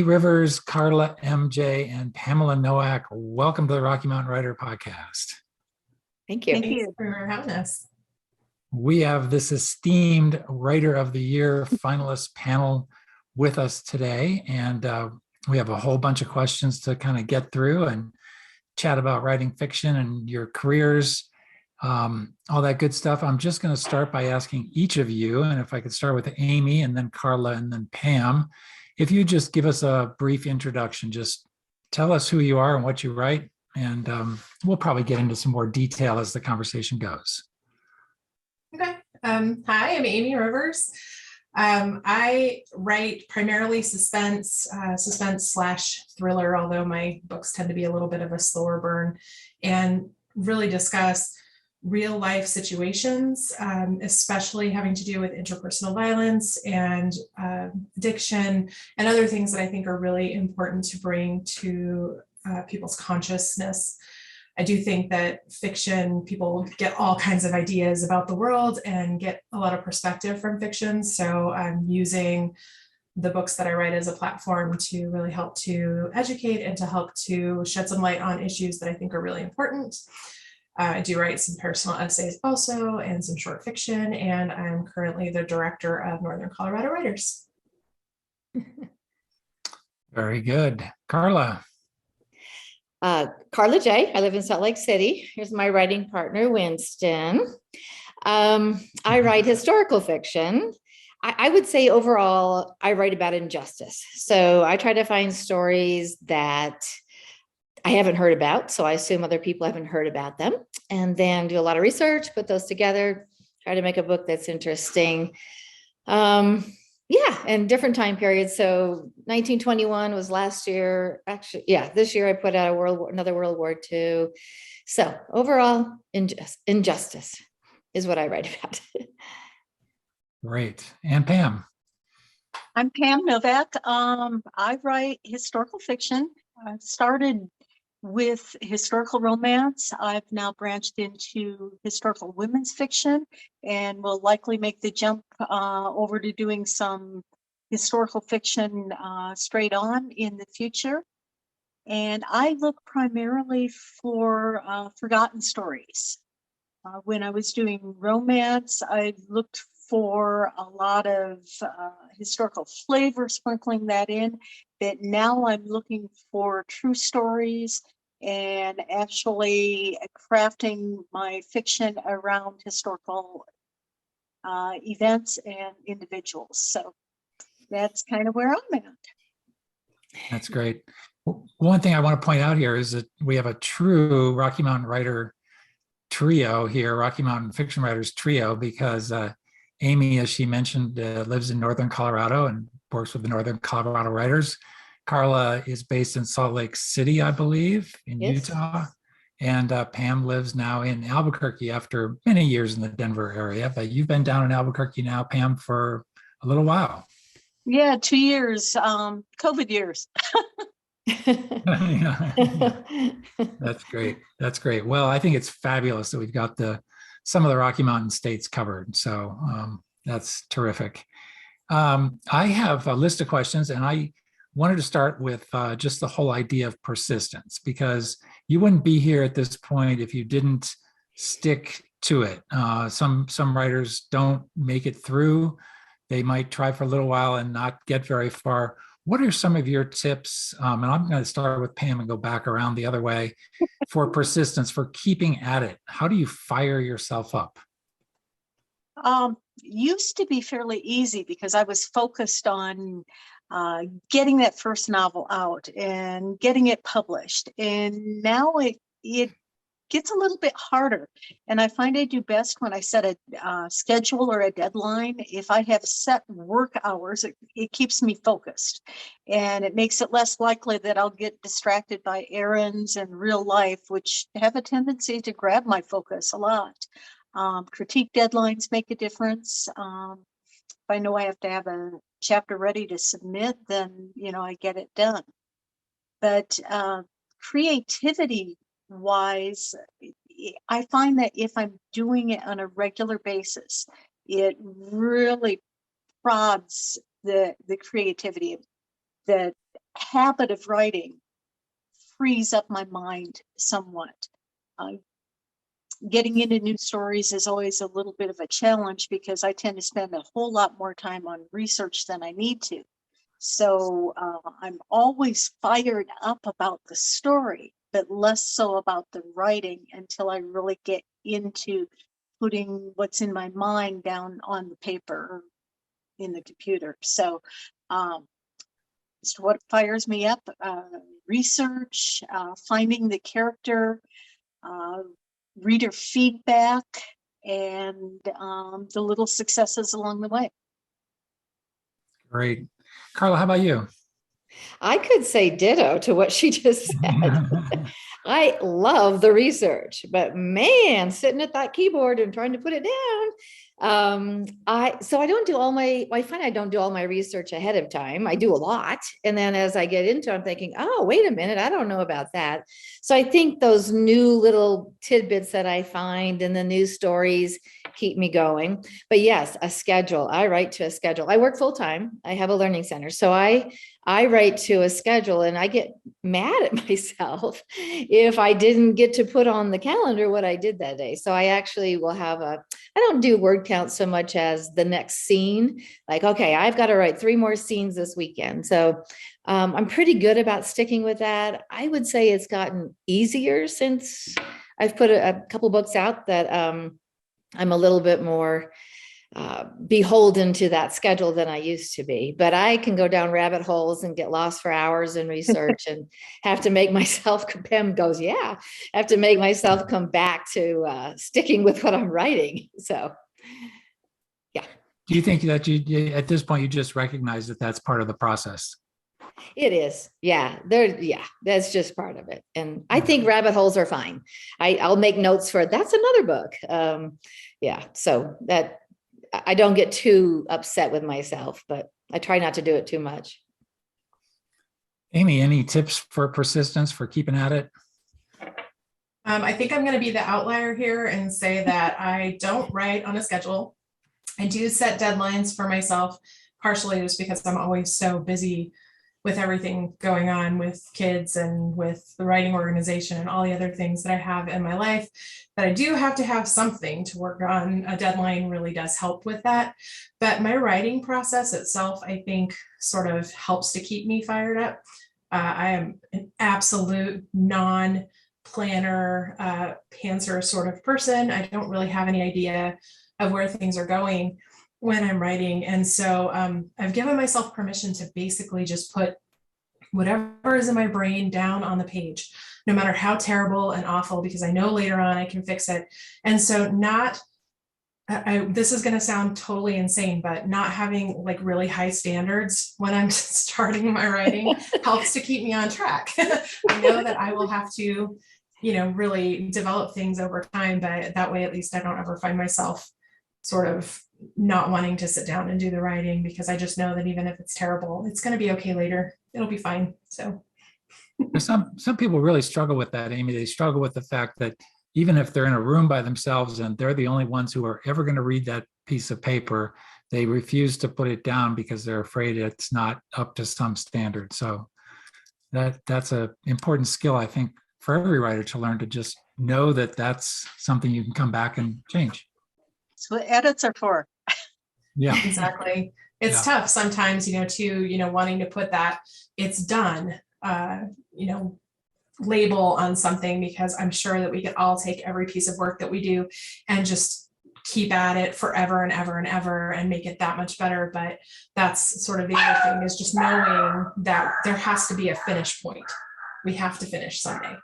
Amy Rivers, Karla MJ, and Pamela Nowak. Welcome to the Rocky Mountain Writer Podcast. Thank you. Thank you for having us. We have this esteemed Writer of the Year finalist panel with us today, and we have a whole bunch of questions to kind of get through and chat about writing fiction and your careers, all that good stuff. I'm just going to start by asking each of you, and if I could start with Amy and then Karla and then Pam, if you just give us a brief introduction, just tell us who you are and what you write, and we'll probably get into some more detail as the conversation goes. Okay. Hi, I'm Amy Rivers. I write primarily suspense / thriller, although my books tend to be a little bit of a slower burn, and really discuss real life situations, especially having to do with interpersonal violence and addiction and other things that I think are really important to bring to people's consciousness. I do think that fiction, people get all kinds of ideas about the world and get a lot of perspective from fiction. So I'm using the books that I write as a platform to really help to educate and to help to shed some light on issues that I think are really important. I do write some personal essays also and some short fiction, and I'm currently the director of Northern Colorado Writers. Very good. Karla. Karla J. I live in Salt Lake City. Here's my writing partner, Winston. I write historical fiction. I would say overall, I write about injustice. So I try to find stories that I haven't heard about, so I assume other people haven't heard about them, and then do a lot of research, put those together, try to make a book that's interesting. And different time periods. So 1921 was last year. Actually, this year I put out another World War II. So overall, injustice is what I write about. Great. And Pam. I'm Pam Nowak. I write historical fiction. I started with historical romance. I've now branched into historical women's fiction and will likely make the jump over to doing some historical fiction straight on in the future. And I look primarily for forgotten stories. When I was doing romance, I looked for a lot of historical flavor, sprinkling that in. But now I'm looking for true stories and actually crafting my fiction around historical events and individuals. So that's kind of where I'm at. That's great. One thing I want to point out here is that we have a true Rocky Mountain writer trio here, Rocky Mountain fiction writers trio, because Amy, as she mentioned, lives in Northern Colorado and works with the Northern Colorado Writers. Karla is based in Salt Lake City, I believe, in Utah. And Pam lives now in Albuquerque after many years in the Denver area. But you've been down in Albuquerque now, Pam, for a little while. Yeah, 2 years, COVID years. That's great. That's great. Well, I think it's fabulous that we've got some of the Rocky Mountain states covered. So that's terrific. I have a list of questions, and I wanted to start with just the whole idea of persistence, because you wouldn't be here at this point if you didn't stick to it. Some writers don't make it through. They might try for a little while and not get very far. What are some of your tips? And I'm going to start with Pam and go back around the other way for persistence, for keeping at it. How do you fire yourself up? Used to be fairly easy because I was focused on getting that first novel out and getting it published. And now it gets a little bit harder. And I find I do best when I set a schedule or a deadline. If I have set work hours, it keeps me focused. And it makes it less likely that I'll get distracted by errands and real life, which have a tendency to grab my focus a lot. Critique deadlines make a difference. If I know I have to have a chapter ready to submit, then, I get it done. But creativity wise, I find that if I'm doing it on a regular basis, it really prods the creativity that habit of writing frees up my mind somewhat. Getting into new stories is always a little bit of a challenge because I tend to spend a whole lot more time on research than I need to. So I'm always fired up about the story, but less so about the writing until I really get into putting what's in my mind down on the paper or in the computer. So it's what fires me up, research, finding the character, reader feedback, and the little successes along the way. Great. Karla, how about you? I could say ditto to what she just said. I love the research, but man, sitting at that keyboard and trying to put it down. I don't do I find I don't do all my research ahead of time. I do a lot. And then as I get into it, I'm thinking, oh, wait a minute, I don't know about that. So I think those new little tidbits that I find in the news stories keep me going. But yes, a schedule. I write to a schedule. I work full time. I have a learning center. So I write to a schedule, and I get mad at myself if I didn't get to put on the calendar what I did that day. So I actually will have I don't do word count so much as the next scene. Like, okay, I've got to write 3 more scenes this weekend. So I'm pretty good about sticking with that. I would say it's gotten easier since I've put a couple books out that I'm a little bit more beholden to that schedule than I used to be. But I can go down rabbit holes and get lost for hours in research and have to make myself, Pam goes, yeah, I have to make myself come back to sticking with what I'm writing. So, yeah. Do you think that you at this point, you just recognize that that's part of the process? It is. Yeah. That's just part of it. And I think rabbit holes are fine. I'll make notes for it. That's another book. Yeah. So that I don't get too upset with myself, but I try not to do it too much. Amy, any tips for persistence, for keeping at it? I think I'm going to be the outlier here and say that I don't write on a schedule. I do set deadlines for myself, partially just because I'm always so busy with everything going on with kids and with the writing organization and all the other things that I have in my life, that I do have to have something to work on. A deadline really does help with that. But my writing process itself, I think, sort of helps to keep me fired up. I am an absolute non-planner, pantser sort of person. I don't really have any idea of where things are going when I'm writing. And so I've given myself permission to basically just put whatever is in my brain down on the page, no matter how terrible and awful, because I know later on I can fix it. And so this is going to sound totally insane, but not having like really high standards when I'm starting my writing helps to keep me on track. I know that I will have to, really develop things over time, but that way, at least I don't ever find myself sort of not wanting to sit down and do the writing, because I just know that even if it's terrible, it's going to be okay later. It'll be fine. So some people really struggle with that, Amy. They struggle with the fact that even if they're in a room by themselves and they're the only ones who are ever going to read that piece of paper, they refuse to put it down because they're afraid it's not up to some standard. So that's an important skill, I think, for every writer to learn, to just know that that's something you can come back and change. That's what edits are for. Yeah, exactly. It's tough sometimes, wanting to put that it's done, label on something, because I'm sure that we could all take every piece of work that we do and just keep at it forever and ever and ever and make it that much better. But that's sort of the other thing, is just knowing that there has to be a finish point. We have to finish someday.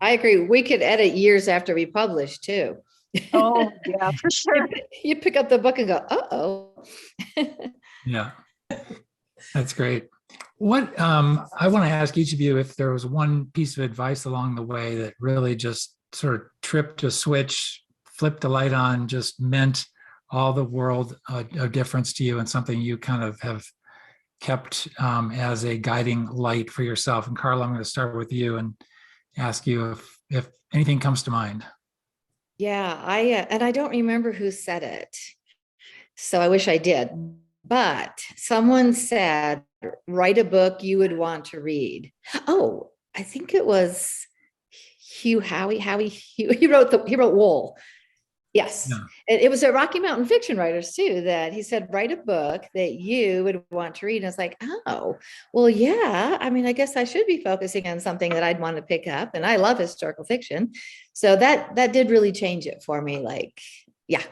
I agree. We could edit years after we publish too. Oh, yeah, for sure. You pick up the book and go, uh-oh. Yeah, that's great. What I want to ask each of you if there was one piece of advice along the way that really just sort of tripped a switch, flipped the light on, just meant all the world of difference to you, and something you kind of have kept as a guiding light for yourself. And Karla, I'm going to start with you and ask you if anything comes to mind. Yeah, and I don't remember who said it, so I wish I did. but someone said, write a book you would want to read. Oh, I think it was he wrote Wool. Yes. Yeah. It was a Rocky Mountain fiction writers too, that he said, write a book that you would want to read. And it's like, oh, well, yeah. I mean, I guess I should be focusing on something that I'd want to pick up. And I love historical fiction. So that did really change it for me. Like, yeah.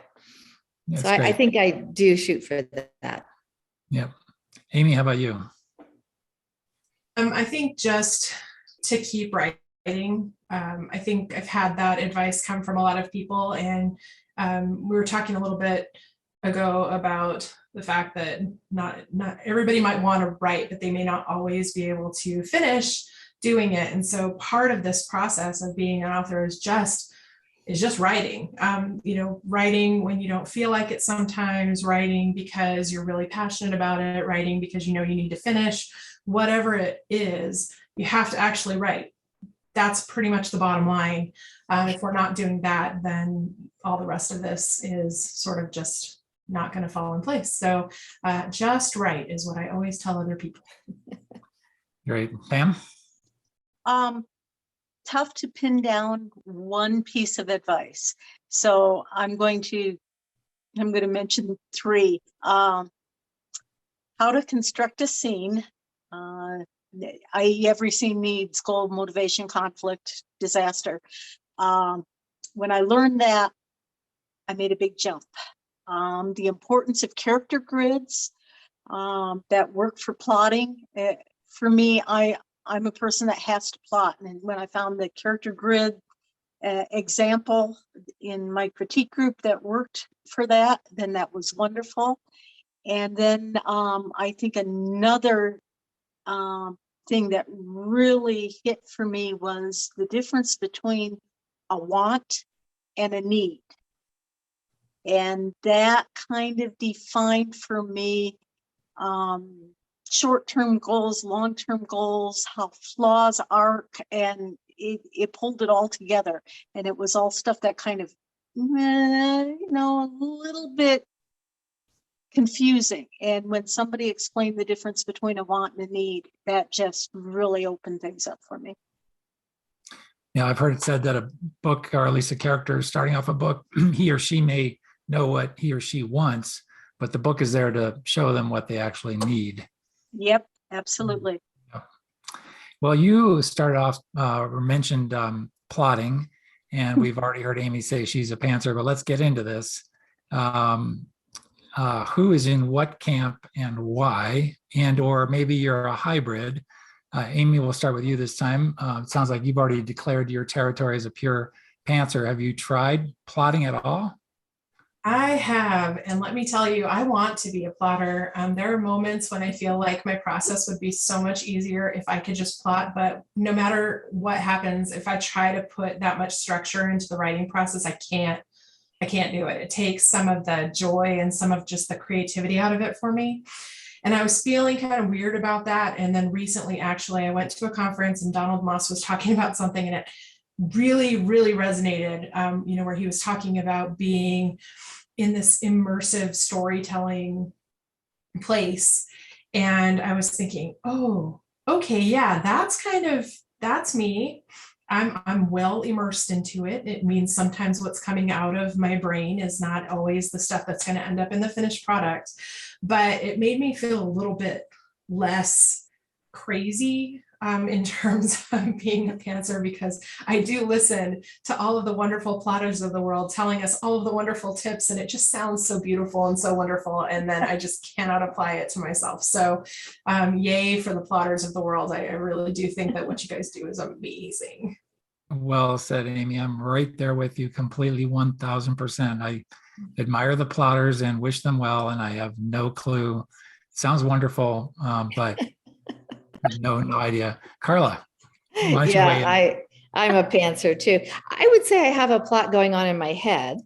That's So I great. think I do shoot for that. Yep. Amy, how about you? I think just to keep writing. I think I've had that advice come from a lot of people, and we were talking a little bit ago about the fact that not everybody might want to write, but they may not always be able to finish doing it. And so part of this process of being an author is just writing. Writing when you don't feel like it sometimes, writing because you're really passionate about it, writing because you know you need to finish. Whatever it is, you have to actually write. That's pretty much the bottom line. If we're not doing that, then all the rest of this is sort of just not going to fall in place. So just write is what I always tell other people. Great. Pam? Tough to pin down one piece of advice. So I'm going to mention three. How to construct a scene. Every scene needs goal, motivation, conflict, disaster. When I learned that, I made a big jump. The importance of character grids that work for plotting. For me, I'm a person that has to plot. And when I found the character grid example in my critique group that worked for that, then that was wonderful. And then I think another thing that really hit for me was the difference between a want and a need. And that kind of defined for me short-term goals, long-term goals, how flaws arc, and it pulled it all together. And it was all stuff that kind of, a little bit confusing. And when somebody explained the difference between a want and a need, that just really opened things up for me. Yeah, I've heard it said that a book, or at least a character starting off a book, he or she may know what he or she wants, but the book is there to show them what they actually need. Yep, absolutely. Well, you started off or mentioned plotting, and we've already heard Amy say she's a pantser, but let's get into this. Who is in what camp and why, and or maybe you're a hybrid. Amy, we'll start with you this time. It sounds like you've already declared your territory as a pure pantser. Have you tried plotting at all? I have, and let me tell you, I want to be a plotter. There are moments when I feel like my process would be so much easier if I could just plot, but no matter what happens, if I try to put that much structure into the writing process, I can't do it. It takes some of the joy and some of just the creativity out of it for me. And I was feeling kind of weird about that. And then recently, actually, I went to a conference and Donald Moss was talking about something, and it really, really resonated, where he was talking about being in this immersive storytelling place. And I was thinking, oh, okay, yeah, that's me. I'm well immersed into it. It means sometimes what's coming out of my brain is not always the stuff that's going to end up in the finished product, but it made me feel a little bit less crazy in terms of being a pantser, because I do listen to all of the wonderful plotters of the world telling us all of the wonderful tips, and it just sounds so beautiful and so wonderful, and then I just cannot apply it to myself. So yay for the plotters of the world. I really do think that what you guys do is amazing. Well said, Amy. I'm right there with you completely, 1000%. I admire the plotters and wish them well, and I have no clue. It sounds wonderful, but no idea. Karla, why don't you weigh in? I'm a pantser too. I would say I have a plot going on in my head.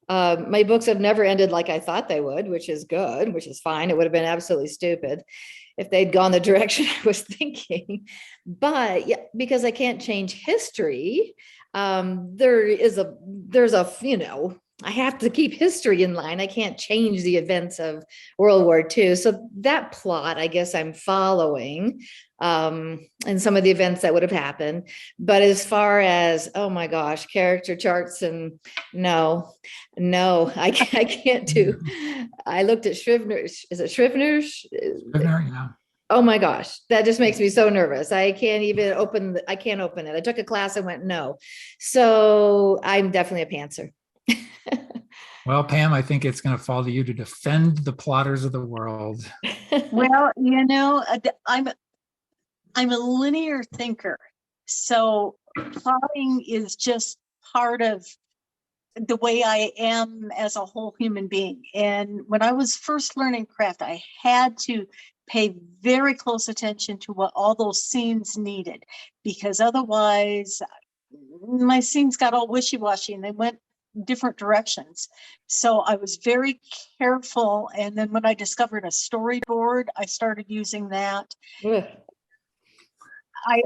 My books have never ended like I thought they would, which is good, which is fine. It would have been absolutely stupid if they'd gone the direction I was thinking. But yeah, because I can't change history, there's a I have to keep history in line. I can't change the events of World War II. So that plot, I guess I'm following, and some of the events that would have happened. But as far as, oh my gosh, character charts and no, I can't do. I looked at Scrivener's. Is it Scrivener's? Scrivener, yeah. Oh my gosh, that just makes me so nervous. I can't even open, I can't open it. I took a class and went, no. So I'm definitely a pantser. Well, Pam, I think it's going to fall to you to defend the plotters of the world. Well, I'm a linear thinker, so plotting is just part of the way I am as a whole human being. And when I was first learning craft, I had to pay very close attention to what all those scenes needed, because otherwise my scenes got all wishy-washy and they went different directions. So I was very careful. And then when I discovered a storyboard, I started using that.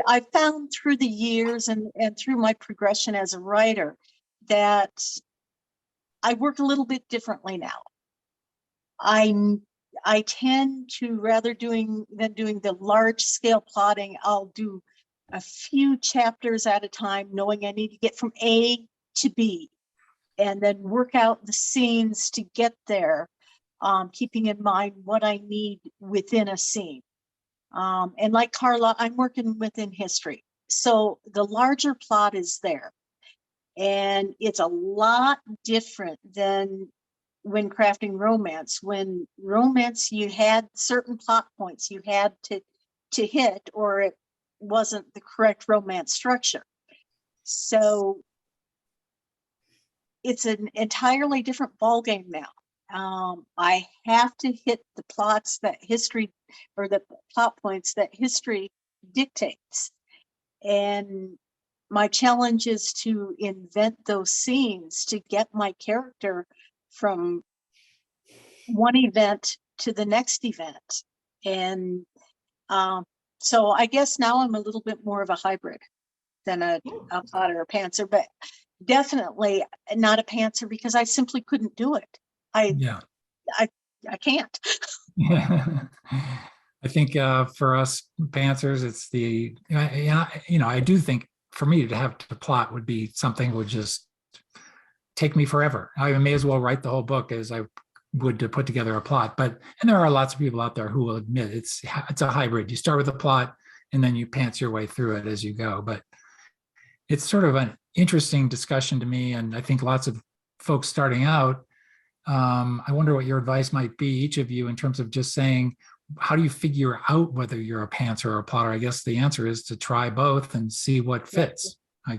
I found through the years and through my progression as a writer that I work a little bit differently now. I tend to, rather than doing the large scale plotting, I'll do a few chapters at a time, knowing I need to get from A to B, and then work out the scenes to get there, keeping in mind what I need within a scene. And like Karla, I'm working within history. So the larger plot is there. And it's a lot different than when crafting romance. When romance, you had certain plot points you had to hit, or it wasn't the correct romance structure. So it's an entirely different ballgame now. I have to hit the plots that history, or the plot points that history dictates. And my challenge is to invent those scenes to get my character from one event to the next event. And so I guess now I'm a little bit more of a hybrid than a plotter or pantser, but definitely not a pantser because I simply couldn't do it. I can't. I think for us pantsers, it's the, I do think for me to have to plot would be something would just take me forever. I may as well write the whole book as I would to put together a plot. But, and there are lots of people out there who will admit it's a hybrid. You start with a plot and then you pants your way through it as you go. But it's sort of an interesting discussion to me. And I think lots of folks starting out, I wonder what your advice might be, each of you, in terms of just saying, how do you figure out whether you're a pantser or a plotter? I guess the answer is to try both and see what fits.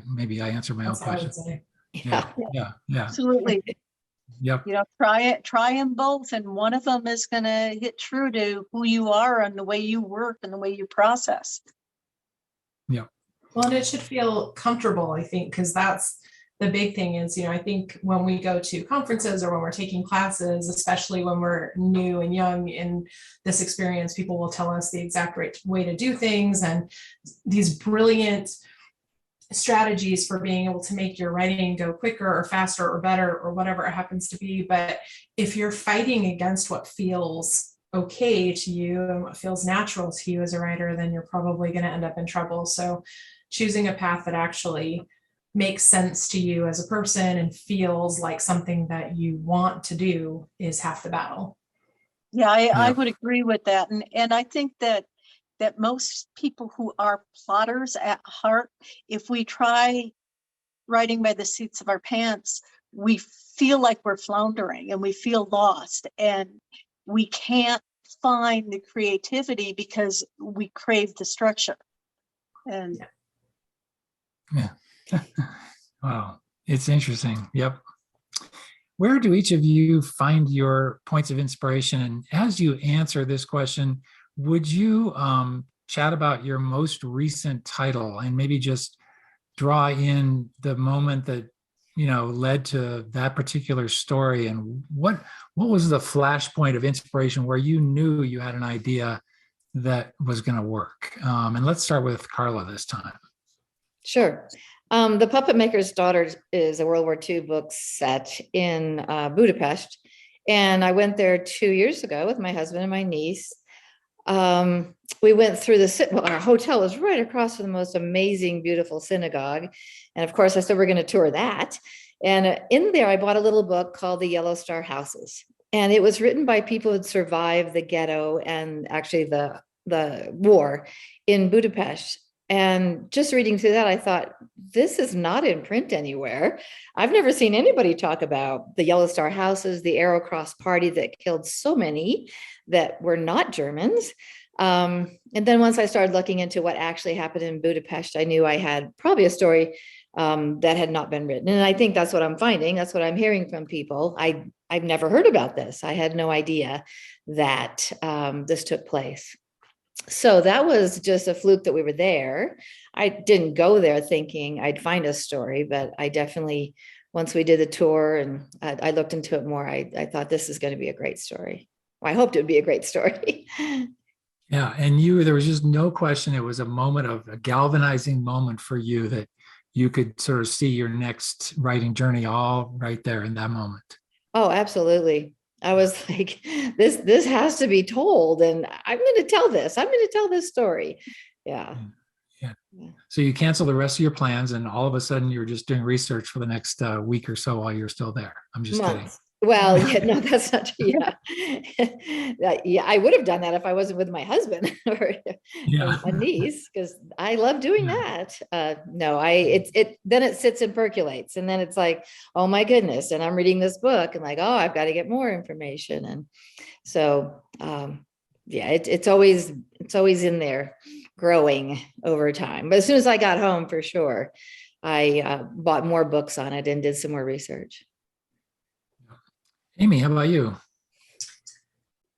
Maybe I answered my own question. Yeah. Absolutely. Yep. Try them both, and one of them is going to hit true to who you are and the way you work and the way you process. Yeah. Well, and it should feel comfortable, I think, because that's the big thing is, I think when we go to conferences or when we're taking classes, especially when we're new and young in this experience, people will tell us the exact right way to do things and these brilliant strategies for being able to make your writing go quicker or faster or better or whatever it happens to be. But if you're fighting against what feels okay to you and what feels natural to you as a writer, then you're probably going to end up in trouble. So choosing a path that actually makes sense to you as a person and feels like something that you want to do is half the battle. Yeah, I would agree with that. And I think that most people who are plotters at heart, if we try writing by the seats of our pants, we feel like we're floundering and we feel lost and we can't find the creativity because we crave the structure. And yeah. Wow, it's interesting. Yep. Where do each of you find your points of inspiration? And as you answer this question, would you chat about your most recent title and maybe just draw in the moment that led to that particular story, and what was the flashpoint of inspiration where you knew you had an idea that was going to work? And let's start with Karla this time. Sure. The Puppet Maker's Daughter is a World War II book set in Budapest. And I went there 2 years ago with my husband and my niece. We went through well, our hotel was right across from the most amazing, beautiful synagogue. And of course, I said, we're going to tour that. And in there, I bought a little book called The Yellow Star Houses. And it was written by people who'd survived the ghetto and actually the war in Budapest. And just reading through that, I thought, this is not in print anywhere. I've never seen anybody talk about the Yellow Star Houses, the Arrow Cross Party that killed so many that were not Germans. And then once I started looking into what actually happened in Budapest, I knew I had probably a story that had not been written. And I think that's what I'm finding. That's what I'm hearing from people. I've never heard about this. I had no idea that this took place. So that was just a fluke that we were there. I didn't go there thinking I'd find a story, but I definitely, once we did the tour and I looked into it more, I thought this is going to be a great story. Well, I hoped it would be a great story. Yeah. And there was just no question. It was a galvanizing moment for you that you could sort of see your next writing journey all right there in that moment. Oh, absolutely. I was like, this has to be told. And I'm going to tell this. I'm going to tell this story. Yeah. Yeah. So you cancel the rest of your plans and all of a sudden you're just doing research for the next week or so while you're still there. I'm just kidding. Well, yeah, no, that's not true. Yeah. Yeah, I would have done that if I wasn't with my husband or my niece, because I love doing that. No, then it sits and percolates. And then it's like, oh my goodness. And I'm reading this book and like, oh, I've got to get more information. And so yeah, it's always in there growing over time. But as soon as I got home, for sure, I bought more books on it and did some more research. Amy, how about you?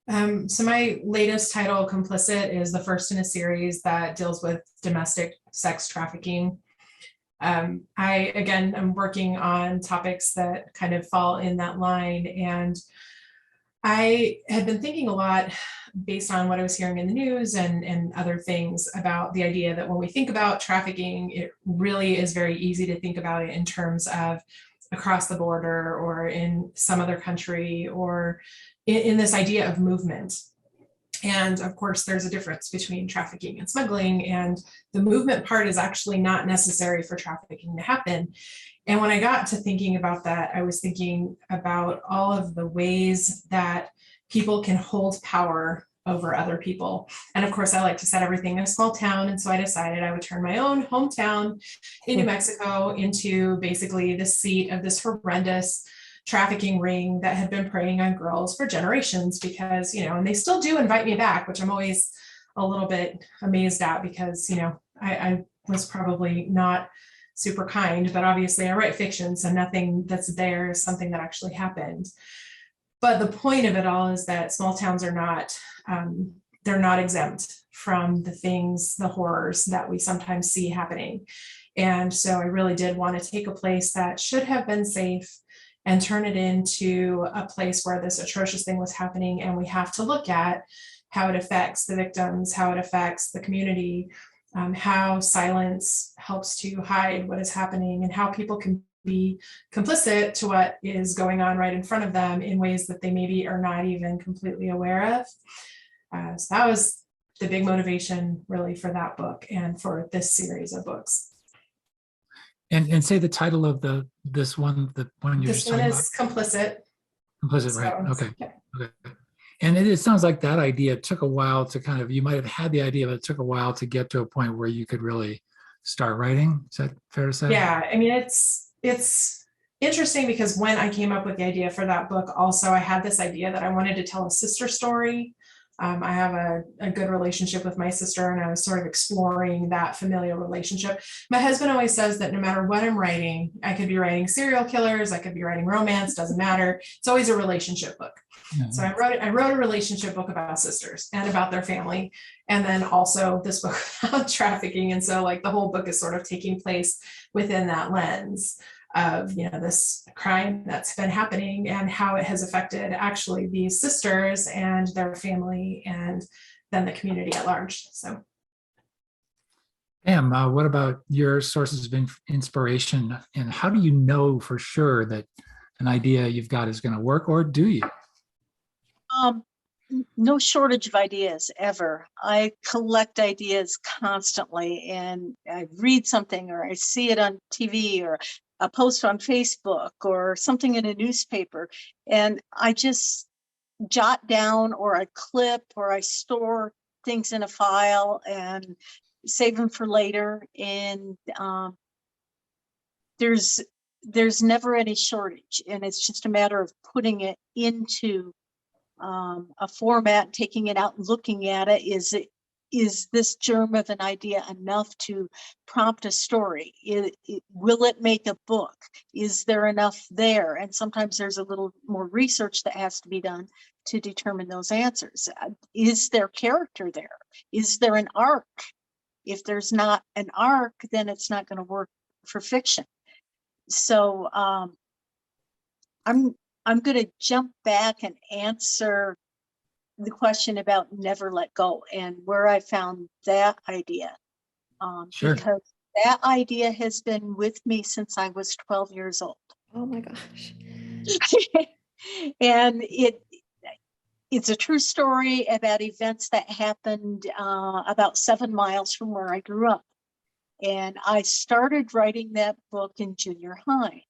So my latest title, Complicit, is the first in a series that deals with domestic sex trafficking. I'm working on topics that kind of fall in that line. And I had been thinking a lot based on what I was hearing in the news and other things about the idea that when we think about trafficking, it really is very easy to think about it in terms of across the border or in some other country or in this idea of movement. And of course, there's a difference between trafficking and smuggling, and the movement part is actually not necessary for trafficking to happen. And when I got to thinking about that, I was thinking about all of the ways that people can hold power over other people. And of course, I like to set everything in a small town. And so I decided I would turn my own hometown in New Mexico into basically the seat of this horrendous trafficking ring that had been preying on girls for generations, because, and they still do invite me back, which I'm always a little bit amazed at because, I was probably not super kind, but obviously I write fiction, so nothing that's there is something that actually happened. But the point of it all is that small towns are not, they're not exempt from the horrors that we sometimes see happening. And so I really did want to take a place that should have been safe and turn it into a place where this atrocious thing was happening. And we have to look at how it affects the victims, how it affects the community, how silence helps to hide what is happening, and how people can be complicit to what is going on right in front of them in ways that they maybe are not even completely aware of. So that was the big motivation really for that book and for this series of books. And say the title of this one you're this one is about. Complicit. Complicit, right? Okay. Yeah. Okay. And it sounds like that idea took a while to you might have had the idea, but it took a while to get to a point where you could really start writing. Is that fair to say? Yeah, I mean, it's interesting because when I came up with the idea for that book, also I had this idea that I wanted to tell a sister story. I have a good relationship with my sister, and I was sort of exploring that familial relationship. My husband always says that no matter what I'm writing, I could be writing serial killers, I could be writing romance, doesn't matter. It's always a relationship book. Mm-hmm. So I wrote a relationship book about sisters and about their family, and then also this book about trafficking. And so the whole book is sort of taking place within that lens of this crime that's been happening and how it has affected actually these sisters and their family and then the community at large. So Pam, what about your sources of inspiration, and how do you know for sure that an idea you've got is going to work, or do you? Um, no shortage of ideas ever. I collect ideas constantly, and I read something or I see it on TV or a post on Facebook or something in a newspaper, and I just jot down or I clip or I store things in a file and save them for later. And there's never any shortage, and it's just a matter of putting it into a format, taking it out, looking at it. Is this germ of an idea enough to prompt a story? Will it make a book? Is there enough there? And sometimes there's a little more research that has to be done to determine those answers. Is there character there? Is there an arc? If there's not an arc, then it's not going to work for fiction. So I'm going to jump back and answer the question about never let go and where I found that idea. Sure. Because that idea has been with me since I was 12 years old. Oh my gosh. And it's a true story about events that happened about 7 miles from where I grew up. And I started writing that book in junior high.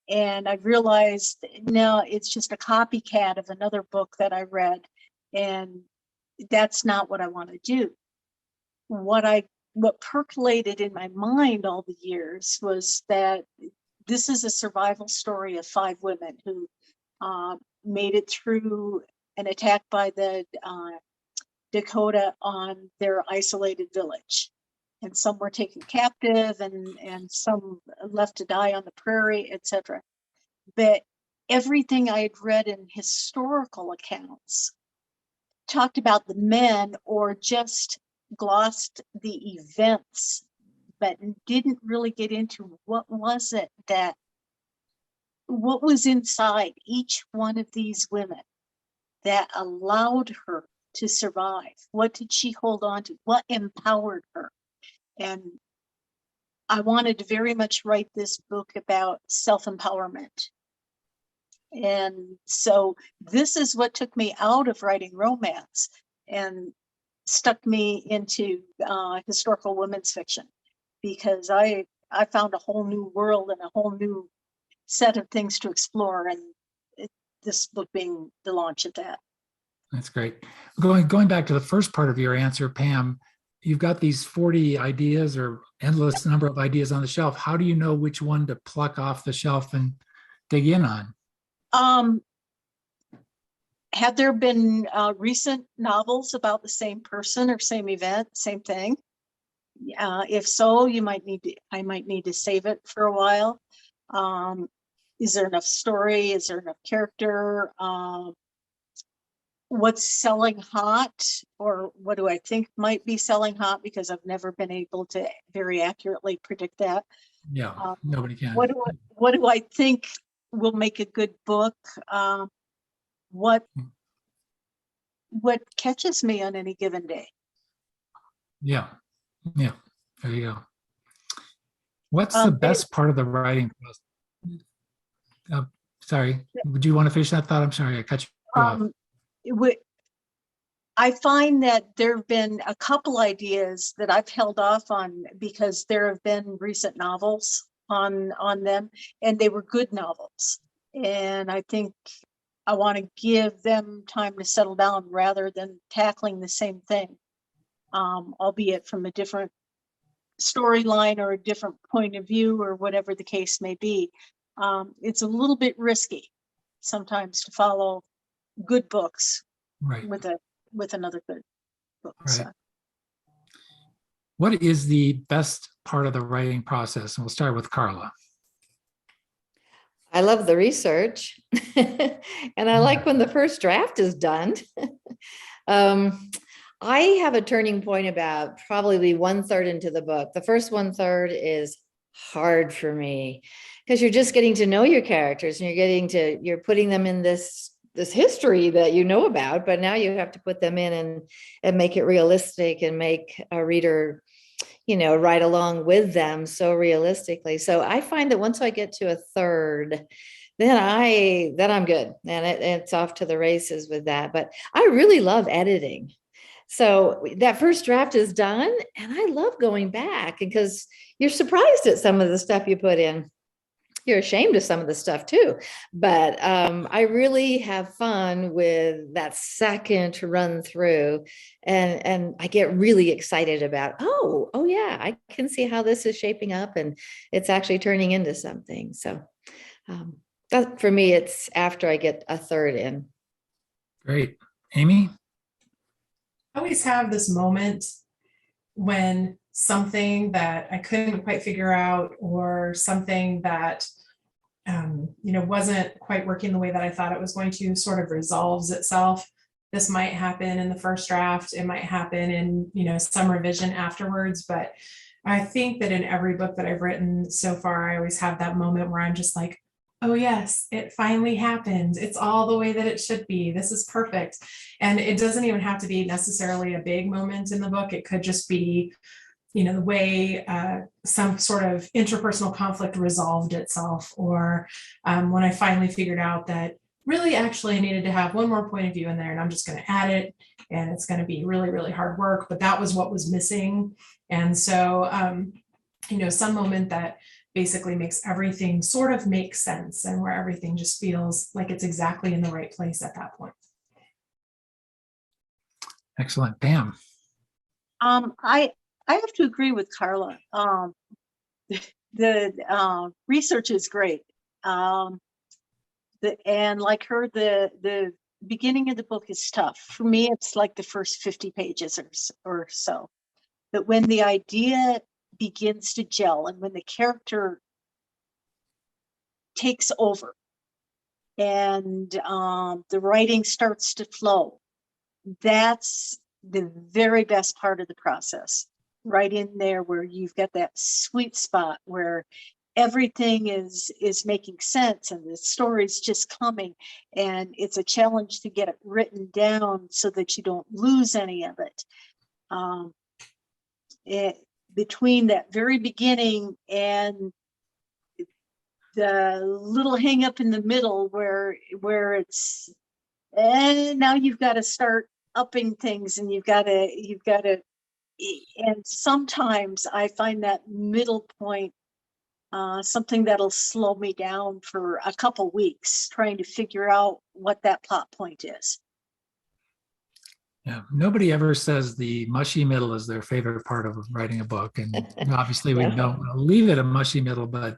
And I realized, no, it's just a copycat of another book that I read. And that's not what I want to do. What percolated in my mind all the years was that this is a survival story of 5 women who made it through an attack by the Dakota on their isolated village. And some were taken captive and some left to die on the prairie, etc. But everything I had read in historical accounts talked about the men or just glossed the events, but didn't really get into what was inside each one of these women that allowed her to survive. What did she hold on to? What empowered her? And I wanted to very much write this book about self-empowerment. And so this is what took me out of writing romance and stuck me into historical women's fiction, because I found a whole new world and a whole new set of things to explore, and this book being the launch of that. That's great. Going back to the first part of your answer, Pam, you've got these 40 ideas or endless number of ideas on the shelf. How do you know which one to pluck off the shelf and dig in on? Have there been recent novels about the same person or same event, same thing? If so, I might need to save it for a while. Is there enough story? Is there enough character? What's selling hot, or what do I think might be selling hot, because I've never been able to very accurately predict that. Yeah, nobody can. What do I think will make a good book? What catches me on any given day? Yeah, there you go. What's the best part of the writing process? Sorry, would you want to finish that thought? I'm sorry, I cut you off. I find that there have been a couple ideas that I've held off on because there have been recent novels on them, and they were good novels. And I think I want to give them time to settle down rather than tackling the same thing, albeit from a different storyline or a different point of view or whatever the case may be. It's a little bit risky sometimes to follow good books with another good book. Right. So. What is the best part of the writing process? And we'll start with Karla. I love the research and I like when the first draft is done. I have a turning point about probably 1/3 into the book. The first 1/3 is hard for me because you're just getting to know your characters and you're putting them in this history that you know about, but now you have to put them in and make it realistic and make a reader, right along with them so realistically. So I find that once I get to a third, then I'm good, and it's off to the races with that. But I really love editing. So that first draft is done, and I love going back because you're surprised at some of the stuff you put in. You're ashamed of some of the stuff too, but I really have fun with that second run through, and I get really excited about, oh yeah, I can see how this is shaping up, and it's actually turning into something. So that, for me, it's after I get a third in. Great. Amy? I always have this moment when something that I couldn't quite figure out, or something that wasn't quite working the way that I thought it was going to, sort of resolves itself. This might happen in the first draft, it might happen in some revision afterwards, but I think that in every book that I've written so far, I always have that moment where I'm just like, oh yes, it finally happened. It's all the way that it should be. This is perfect. And it doesn't even have to be necessarily a big moment in the book. It could just be the way some sort of interpersonal conflict resolved itself, or when I finally figured out that really actually I needed to have one more point of view in there, and I'm just going to add it, and it's going to be really, really hard work, but that was what was missing. And so, some moment that basically makes everything sort of make sense, and where everything just feels like it's exactly in the right place at that point. Excellent. Pam? I have to agree with Karla. The research is great. And like her, the beginning of the book is tough. For me, it's like the first 50 pages or so. But when the idea begins to gel, and when the character takes over, and the writing starts to flow, that's the very best part of the process. Right in there where you've got that sweet spot where everything is making sense, and the story's just coming, and it's a challenge to get it written down so that you don't lose any of it. Between that very beginning and the little hang up in the middle where it's, and now you've got to start upping things, and you've got to, and sometimes I find that middle point something that'll slow me down for a couple weeks trying to figure out what that plot point is. Yeah, nobody ever says the mushy middle is their favorite part of writing a book, and obviously we don't leave it a mushy middle, but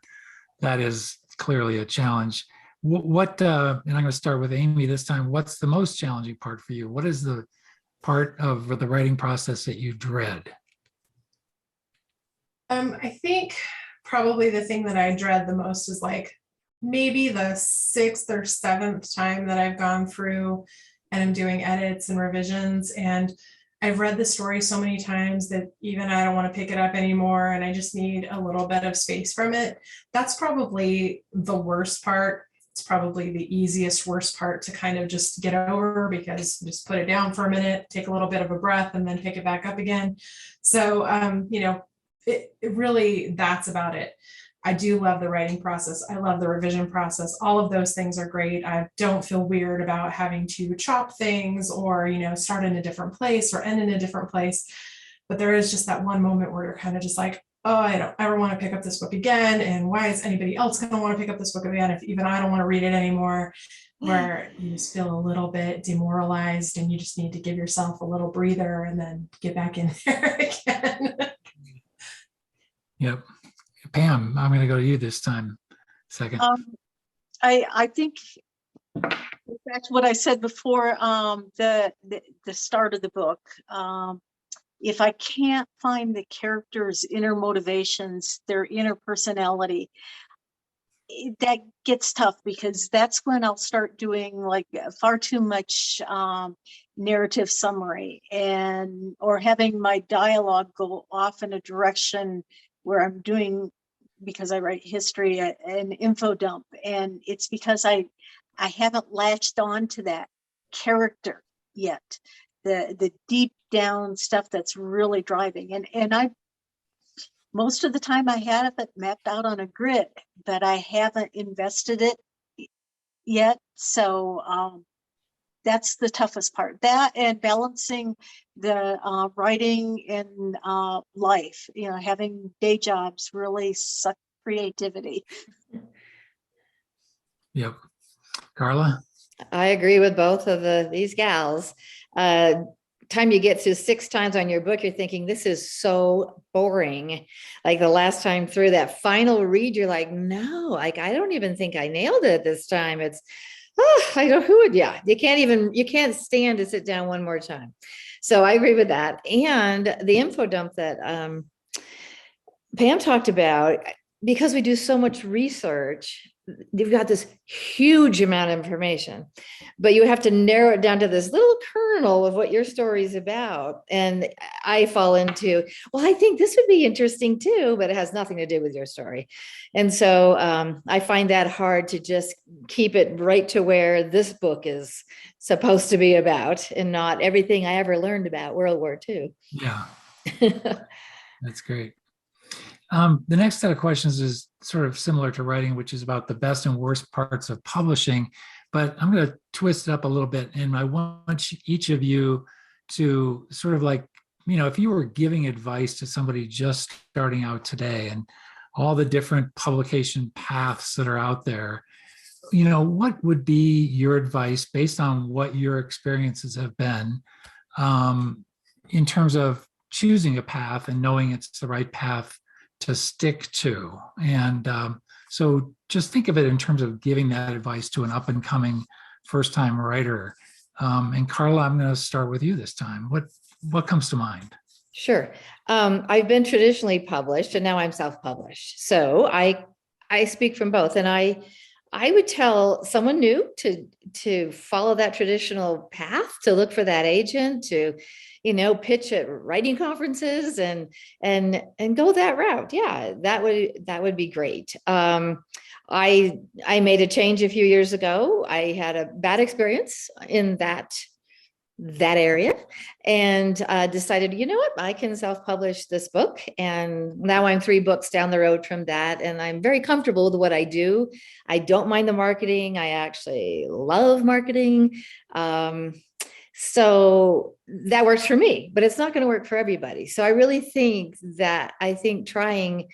that is clearly a challenge. What and I'm going to start with Amy this time. What's the most challenging part for you? What is the part of the writing process that you dread? I think probably the thing that I dread the most is like maybe the 6th or 7th time that I've gone through and I'm doing edits and revisions, and I've read the story so many times that even I don't want to pick it up anymore, and I just need a little bit of space from it. That's probably the worst part. It's probably the easiest, worst part to kind of just get over, because just put it down for a minute, take a little bit of a breath, and then pick it back up again. So, it really, that's about it. I do love the writing process. I love the revision process. All of those things are great. I don't feel weird about having to chop things, or, start in a different place or end in a different place. But there is just that one moment where you're kind of just like, oh, I don't ever want to pick up this book again. And why is anybody else going to want to pick up this book again if even I don't want to read it anymore? Where you just feel a little bit demoralized, and you just need to give yourself a little breather and then get back in there again. Yep. Pam, I'm going to go to you this time. Second. I think that's what I said before, the start of the book. If I can't find the characters' inner motivations, their inner personality, that gets tough, because that's when I'll start doing like far too much narrative summary, or having my dialogue go off in a direction where I'm doing, because I write history, an info dump, and it's because I haven't latched on to that character yet, the deep down stuff that's really driving, and most of the time I have it mapped out on a grid, but I haven't invested it yet. So that's the toughest part. That and balancing the writing and life, having day jobs really suck creativity. Yep. Karla? I agree with both of these gals. Time you get to 6 times on your book, you're thinking, this is so boring. Like the last time through that final read, you're like, no, like, I don't even think I nailed it this time. It's, I don't, who would, yeah, you can't stand to sit down one more time. So I agree with that. And the info dump that Pam talked about, because we do so much research, you've got this huge amount of information, but you have to narrow it down to this little kernel of what your story is about. And I fall into, well, I think this would be interesting too, but it has nothing to do with your story. And so I find that hard to just keep it right to where this book is supposed to be about, and not everything I ever learned about World War II. Yeah, that's great. The next set of questions is sort of similar to writing, which is about the best and worst parts of publishing, but I'm going to twist it up a little bit. And I want each of you to sort of like, if you were giving advice to somebody just starting out today and all the different publication paths that are out there, what would be your advice based on what your experiences have been in terms of choosing a path and knowing it's the right path to stick to? And so just think of it in terms of giving that advice to an up and coming first time writer. And Karla, I'm going to start with you this time. What comes to mind? Sure. I've been traditionally published and now I'm self-published. So I speak from both. And I would tell someone new to follow that traditional path, to look for that agent, to pitch at writing conferences and go that route. Yeah, that would be great. I made a change a few years ago. I had a bad experience in that area and decided, you know what, I can self-publish this book. And now I'm 3 books down the road from that. And I'm very comfortable with what I do. I don't mind the marketing. I actually love marketing. So that works for me, but it's not going to work for everybody. So I really think trying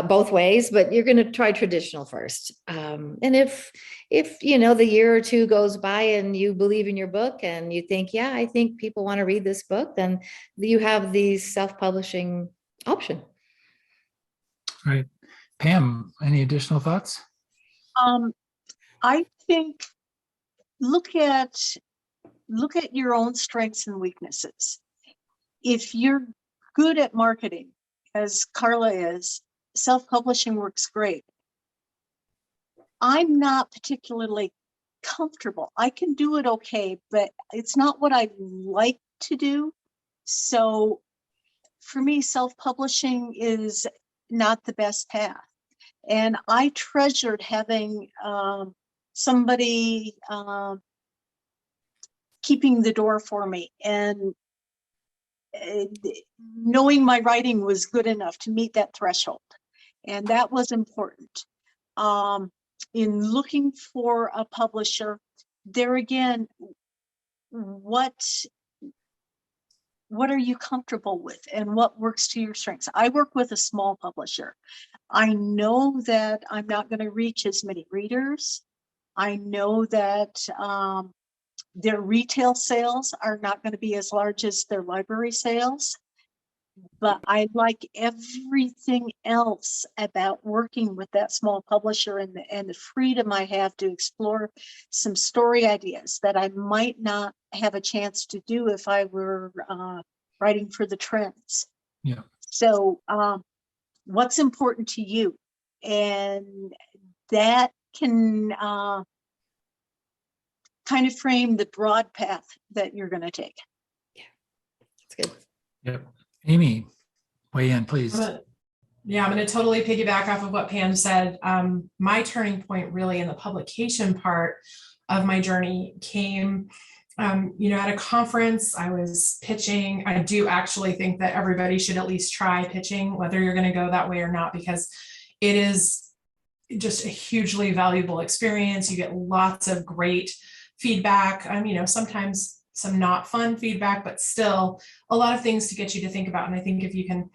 both ways, but you're going to try traditional first. And if the year or 2 goes by and you believe in your book and you think, yeah, I think people want to read this book, then you have the self-publishing option. Right. Pam, any additional thoughts? I think look at your own strengths and weaknesses. If you're good at marketing, as Karla is, self-publishing works great. I'm not particularly comfortable. I can do it okay, but it's not what I like to do. So for me, self-publishing is not the best path. And I treasured having somebody keeping the door for me and knowing my writing was good enough to meet that threshold. And that was important. In looking for a publisher, there again, what are you comfortable with and what works to your strengths? I work with a small publisher. I know that I'm not going to reach as many readers. I know that their retail sales are not going to be as large as their library sales. But I like everything else about working with that small publisher and the freedom I have to explore some story ideas that I might not have a chance to do if I were writing for the trends. Yeah. So what's important to you? And that can kind of frame the broad path that you're going to take. Yeah, that's good. Yep. Amy, weigh in, please. I'm going to totally piggyback off of what Pam said. My turning point really in the publication part of my journey came At a conference, I was pitching. I do actually think that everybody should at least try pitching, whether you're going to go that way or not, because it is just a hugely valuable experience. You get lots of great feedback. Sometimes some not fun feedback, but still a lot of things to get you to think about. And I think if you can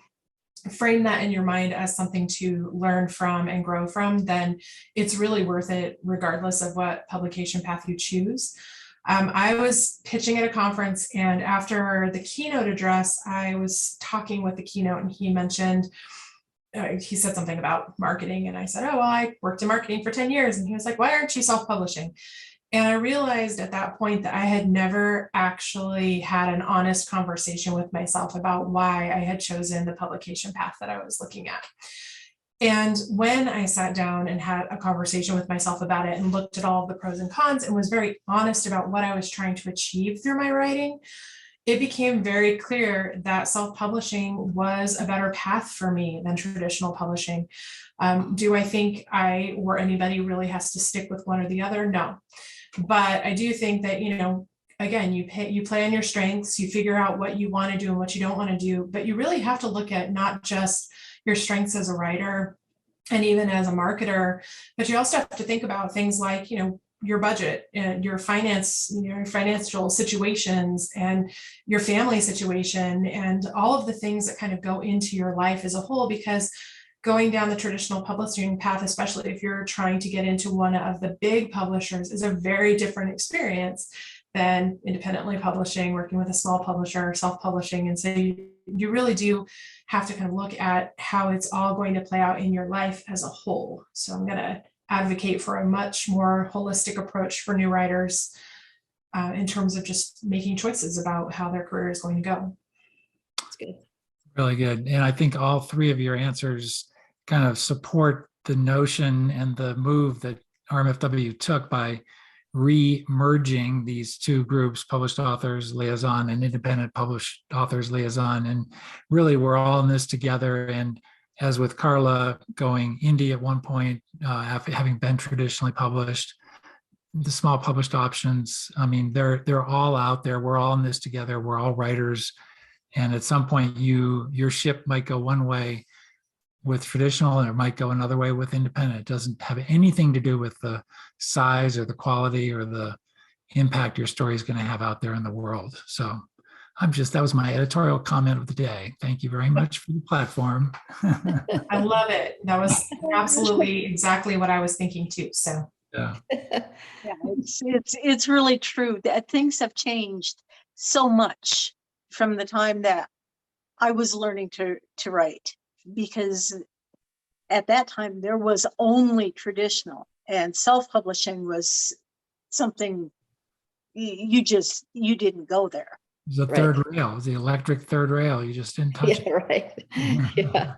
frame that in your mind as something to learn from and grow from, then it's really worth it, regardless of what publication path you choose. I was pitching at a conference, and after the keynote address, I was talking with the keynote, and he mentioned, he said something about marketing, and I said, oh, well, I worked in marketing for 10 years. And he was like, why aren't you self-publishing? And I realized at that point that I had never actually had an honest conversation with myself about why I had chosen the publication path that I was looking at. And when I sat down and had a conversation with myself about it and looked at all of the pros and cons and was very honest about what I was trying to achieve through my writing, it became very clear that self-publishing was a better path for me than traditional publishing. Do I think anybody really has to stick with one or the other? No. But I do think that, again, you play on your strengths, you figure out what you want to do and what you don't want to do, but you really have to look at not just your strengths as a writer and even as a marketer, but you also have to think about things like, your budget and your financial situations and your family situation and all of the things that kind of go into your life as a whole, because going down the traditional publishing path, especially if you're trying to get into one of the big publishers, is a very different experience than independently publishing, working with a small publisher, self-publishing. And so you really do have to kind of look at how it's all going to play out in your life as a whole. So I'm going to advocate for a much more holistic approach for new writers in terms of just making choices about how their career is going to go. That's good. Really good. And I think all three of your answers kind of support the notion and the move that RMFW took by re-merging these two groups, published authors liaison and independent published authors liaison. And really, we're all in this together. And as with Karla going indie at one point, after having been traditionally published, the small published options, I mean, they're all out there. We're all in this together. We're all writers. And at some point, your ship might go one way with traditional, and it might go another way with independent. It doesn't have anything to do with the size or the quality or the impact your story is going to have out there in the world. So that was my editorial comment of the day. Thank you very much for the platform. I love it. That was absolutely exactly what I was thinking too. So yeah, it's really true that things have changed so much from the time that I was learning to write, because at that time there was only traditional, and self-publishing was something you didn't go there. it was the third rail, it was the electric third rail. You just didn't touch it. Right. Yeah.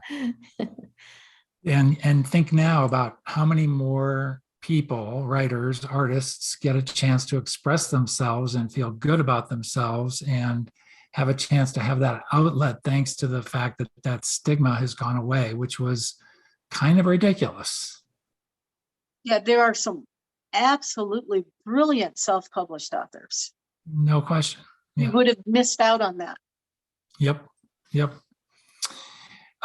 And think now about how many more people, writers, artists, get a chance to express themselves and feel good about themselves and have a chance to have that outlet, thanks to the fact that that stigma has gone away, which was kind of ridiculous. Yeah, there are some absolutely brilliant self-published authors. No question. You would have missed out on that. Yep.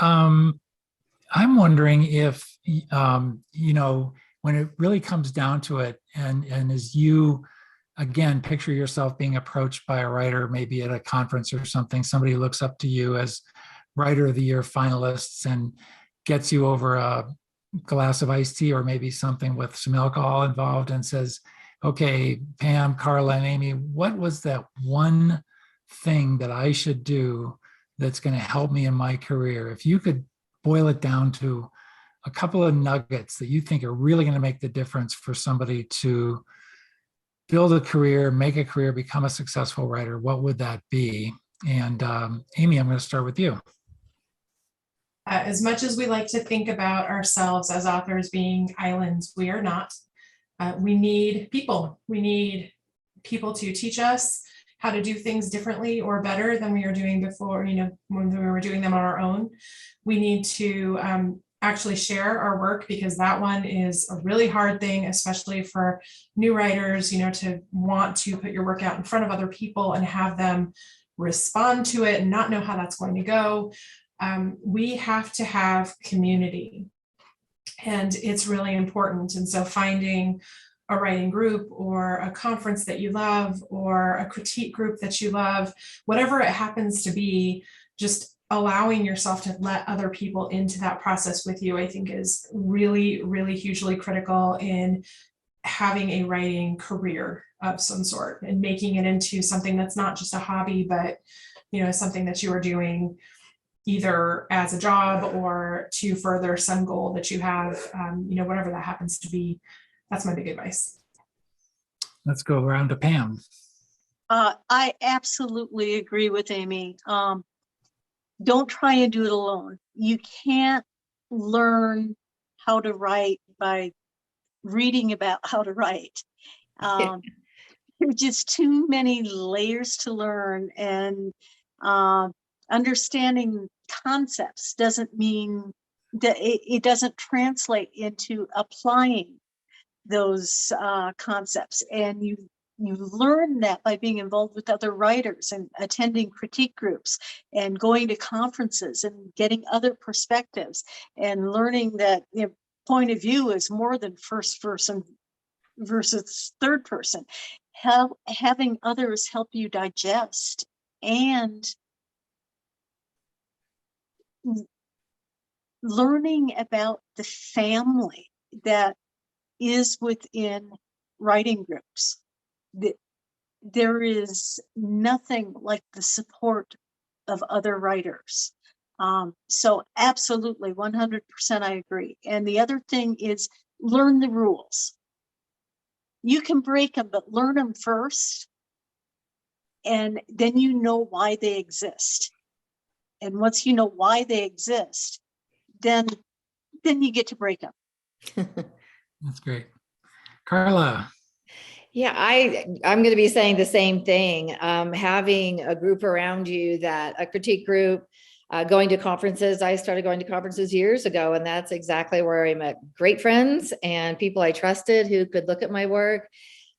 I'm wondering if, when it really comes down to it, and as you, again, picture yourself being approached by a writer, maybe at a conference or something, somebody looks up to you as Writer of the Year finalists and gets you over a glass of iced tea or maybe something with some alcohol involved and says, okay, Pam, Karla, and Amy, what was that one thing that I should do that's going to help me in my career? If you could boil it down to a couple of nuggets that you think are really going to make the difference for somebody to build a career, make a career, become a successful writer, what would that be? And Amy, I'm going to start with you. As much as we like to think about ourselves as authors being islands, we are not. We need people. We need people to teach us how to do things differently or better than we were doing before, when we were doing them on our own. We need to actually share our work, because that one is a really hard thing, especially for new writers, to want to put your work out in front of other people and have them respond to it and not know how that's going to go. We have to have community, and it's really important. And so finding a writing group or a conference that you love or a critique group that you love, whatever it happens to be, just allowing yourself to let other people into that process with you, I think is really, really hugely critical in having a writing career of some sort and making it into something that's not just a hobby, but something that you are doing either as a job or to further some goal that you have, whatever that happens to be. That's my big advice. Let's go around to Pam. I absolutely agree with Amy. Don't try and do it alone. You can't learn how to write by reading about how to write. There's just too many layers to learn, and understanding concepts doesn't mean that it doesn't translate into applying those concepts. And you learn that by being involved with other writers and attending critique groups and going to conferences and getting other perspectives and learning that point of view is more than first person versus third person. Having others help you digest and learning about the family that is within writing groups. There is nothing like the support of other writers. So absolutely, 100% I agree. And the other thing is learn the rules. You can break them, but learn them first. And then you know why they exist. And once you know why they exist, then you get to break them. That's great. Karla. Yeah, I'm going to be saying the same thing. Having a group around you, a critique group, going to conferences. I started going to conferences years ago, and that's exactly where I met great friends and people I trusted who could look at my work.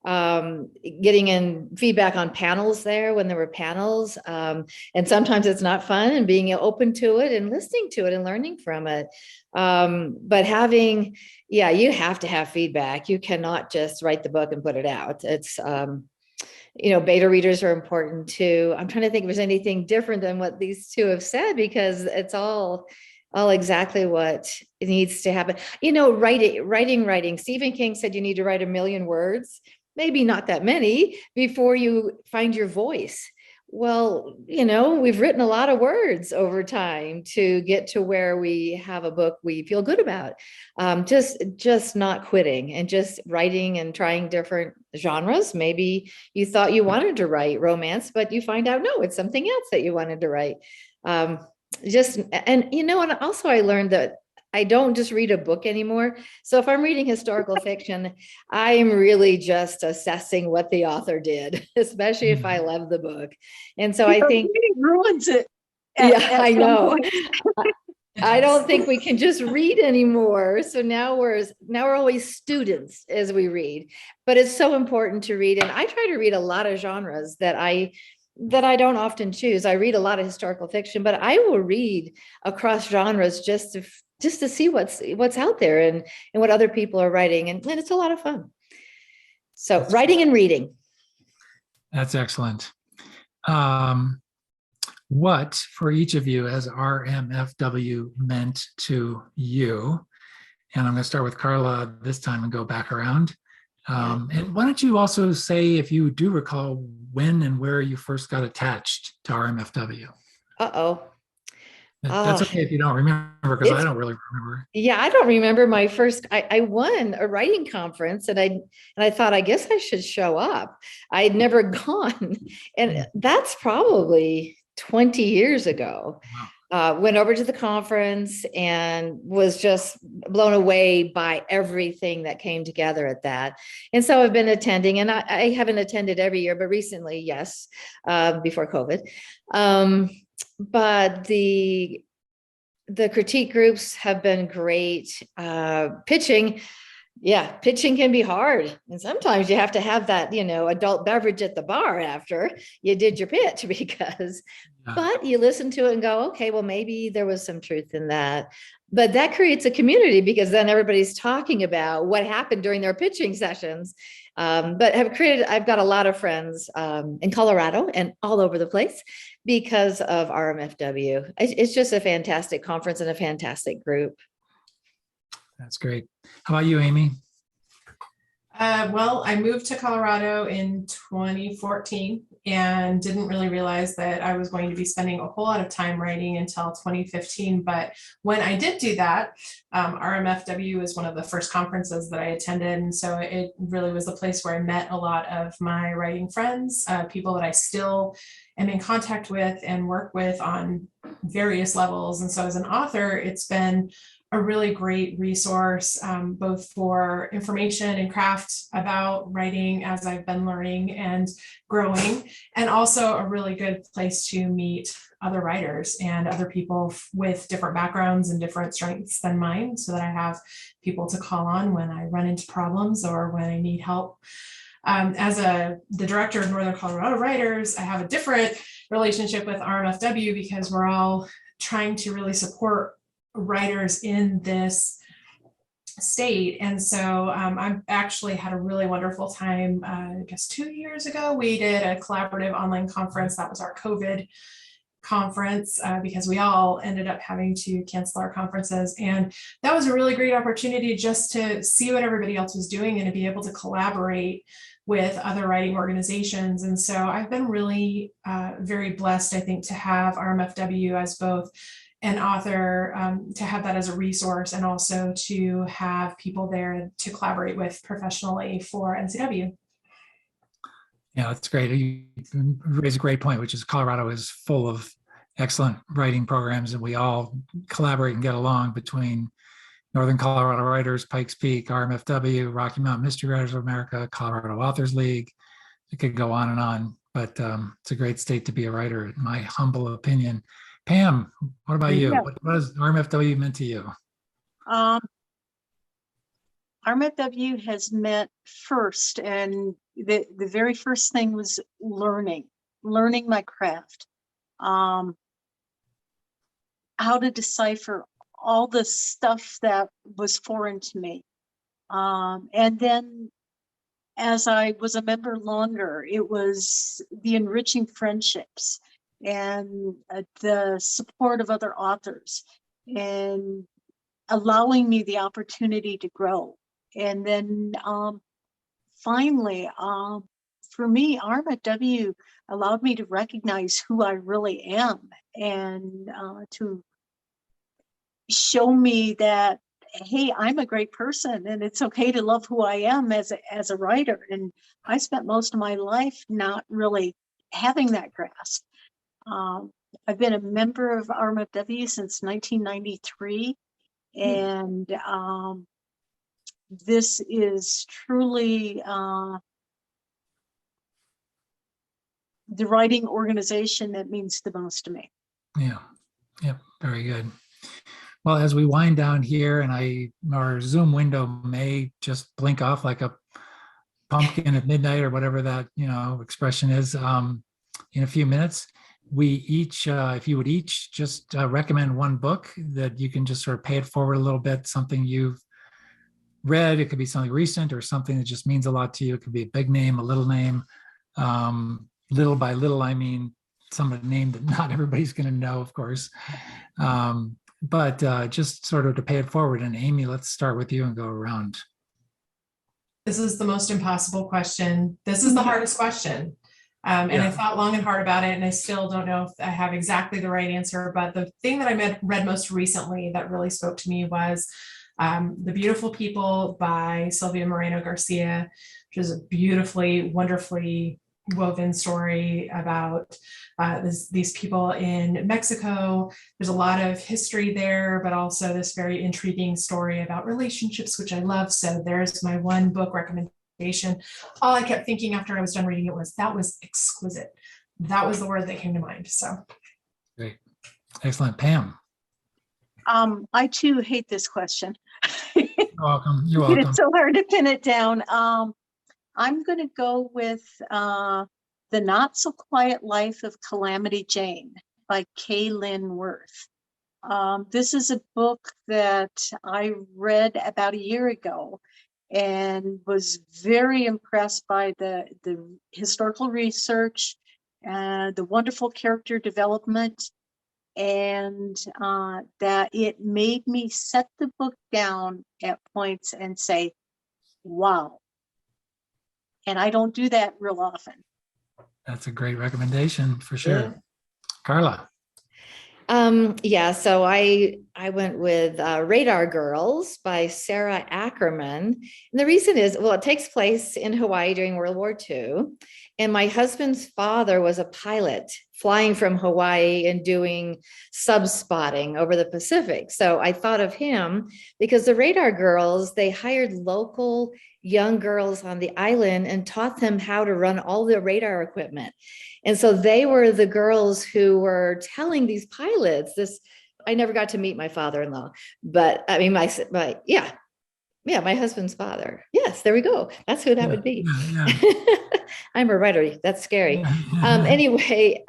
Getting in feedback on panels there when there were panels. And sometimes it's not fun, and being open to it and listening to it and learning from it. But you have to have feedback. You cannot just write the book and put it out. It's, beta readers are important too. I'm trying to think if there's anything different than what these two have said, because it's all exactly what it needs to happen. Writing. Stephen King said you need to write 1 million words, maybe not that many, before you find your voice. Well, we've written a lot of words over time to get to where we have a book we feel good about. Just not quitting and just writing and trying different genres. Maybe you thought you wanted to write romance, but you find out, no, it's something else that you wanted to write. And also I learned that I don't just read a book anymore. So if I'm reading historical fiction, I am really just assessing what the author did, especially if I love the book. And so I think it ruins it. I know. I don't think we can just read anymore. So now we're always students as we read, but it's so important to read. And I try to read a lot of genres that I don't often choose. I read a lot of historical fiction, but I will read across genres just to see what's out there and what other people are writing. And it's a lot of fun. So writing and reading. That's excellent. What for each of you has RMFW meant to you? And I'm going to start with Karla this time and go back around. And why don't you also say, if you do recall, when and where you first got attached to RMFW? That's okay if you don't remember, because I don't really remember. Yeah, I don't remember my first. I won a writing conference, and I thought, I guess I should show up. I'd never gone, and that's probably 20 years ago. Wow. Went over to the conference and was just blown away by everything that came together at that. And so I've been attending, and I haven't attended every year, but recently, yes, before COVID. But the critique groups have been great. Pitching can be hard. And sometimes you have to have that, adult beverage at the bar after you did your pitch because, but you listen to it and go, okay, well, maybe there was some truth in that. But that creates a community because then everybody's talking about what happened during their pitching sessions. But I've got a lot of friends in Colorado and all over the place because of RMFW. It's just a fantastic conference and a fantastic group. That's great. How about you, Amy? Well, I moved to Colorado in 2014 and didn't really realize that I was going to be spending a whole lot of time writing until 2015. But when I did do that, RMFW was one of the first conferences that I attended. And so it really was the place where I met a lot of my writing friends, people that I still am in contact with and work with on various levels. And so as an author, it's been a really great resource, both for information and craft about writing as I've been learning and growing, and also a really good place to meet other writers and other people with different backgrounds and different strengths than mine, so that I have people to call on when I run into problems or when I need help. As the director of Northern Colorado Writers, I have a different relationship with RMFW because we're all trying to really support writers in this state. And so I've actually had a really wonderful time. I guess 2 years ago, we did a collaborative online conference. That was our COVID conference because we all ended up having to cancel our conferences. And that was a really great opportunity just to see what everybody else was doing and to be able to collaborate with other writing organizations. And so I've been really very blessed, I think, to have RMFW as both an author, to have that as a resource, and also to have people there to collaborate with professionally for NCW. Yeah, that's great. You raise a great point, which is Colorado is full of excellent writing programs, and we all collaborate and get along between Northern Colorado Writers, Pikes Peak, RMFW, Rocky Mountain Mystery Writers of America, Colorado Authors League. It could go on, but it's a great state to be a writer, in my humble opinion. Pam, what about you? Yeah. What does RMFW meant to you? RMFW has meant first, and the very first thing was learning my craft, how to decipher all the stuff that was foreign to me. And then as I was a member longer, it was the enriching friendships and the support of other authors and allowing me the opportunity to grow. And then finally, for me, RMFW allowed me to recognize who I really am and to show me that, hey, I'm a great person and it's okay to love who I am as a writer. And I spent most of my life not really having that grasp. I've been a member of RMFW since 1993, and this is truly the writing organization that means the most to me. Yeah, very good. Well, as we wind down here, and our Zoom window may just blink off like a pumpkin at midnight or whatever that expression is, in a few minutes. We each, if you would each just recommend one book that you can just sort of pay it forward a little bit, something you've read. It could be something recent or something that just means a lot to you. It could be a big name, a little name. Little by little, I mean, some of the name that not everybody's going to know, of course. But just sort of to pay it forward. And Amy, let's start with you and go around. This is the most impossible question. This is the hardest question. And I thought long and hard about it, and I still don't know if I have exactly the right answer. But the thing that I read most recently that really spoke to me was The Beautiful People by Sylvia Moreno Garcia, which is a beautifully, wonderfully woven story about these people in Mexico. There's a lot of history there, but also this very intriguing story about relationships, which I love. So there's my one book recommendation. All I kept thinking after I was done reading it was, that was exquisite. That was the word that came to mind. So great. Excellent. Pam. I too hate this question. You're welcome. You're It's welcome. so hard to pin it down. I'm going to go with The Not So Quiet Life of Calamity Jane by Kay Lynn Worth. This is a book that I read about a year ago and was very impressed by the historical research, the wonderful character development, and that it made me set the book down at points and say, wow. And I don't do that real often. That's a great recommendation for sure. Yeah. Karla. Yeah, so I went with Radar Girls by Sarah Ackerman. And the reason is, well, it takes place in Hawaii during World War II. And my husband's father was a pilot flying from Hawaii and doing sub-spotting over the Pacific. So I thought of him because the Radar Girls, they hired local young girls on the island and taught them how to run all the radar equipment. And so they were the girls who were telling these pilots this. I never got to meet my father-in-law, but I mean, my husband's father. Yes, there we go. That's who that would be. Yeah. I'm a writer. That's scary. Anyway,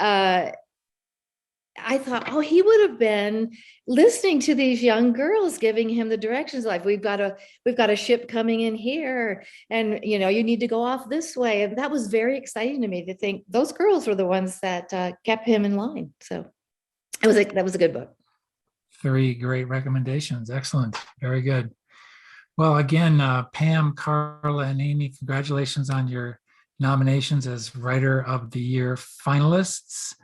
I thought, oh, he would have been listening to these young girls giving him the directions, like we've got a ship coming in here, and you need to go off this way. And that was very exciting to me to think those girls were the ones that kept him in line. So that was a good book. 3 great recommendations. Excellent. Very good. Well, again, Pam, Karla, and Amy, congratulations on your nominations as Writer of the Year finalists.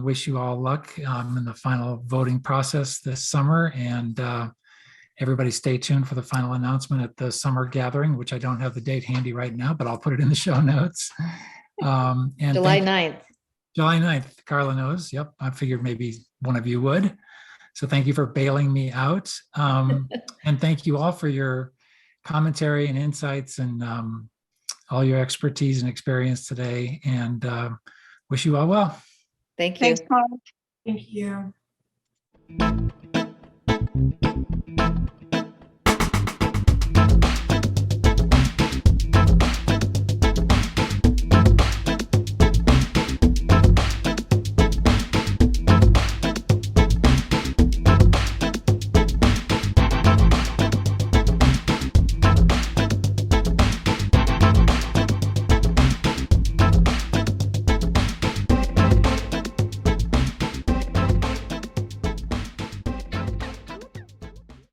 Wish you all luck in the final voting process this summer, and everybody stay tuned for the final announcement at the summer gathering, which I don't have the date handy right now, but I'll put it in the show notes. And July 9th. July 9th, Karla knows. Yep, I figured maybe one of you would. So thank you for bailing me out. And thank you all for your commentary and insights and all your expertise and experience today, and wish you all well. Thank you. Thanks, Paul. Thank you.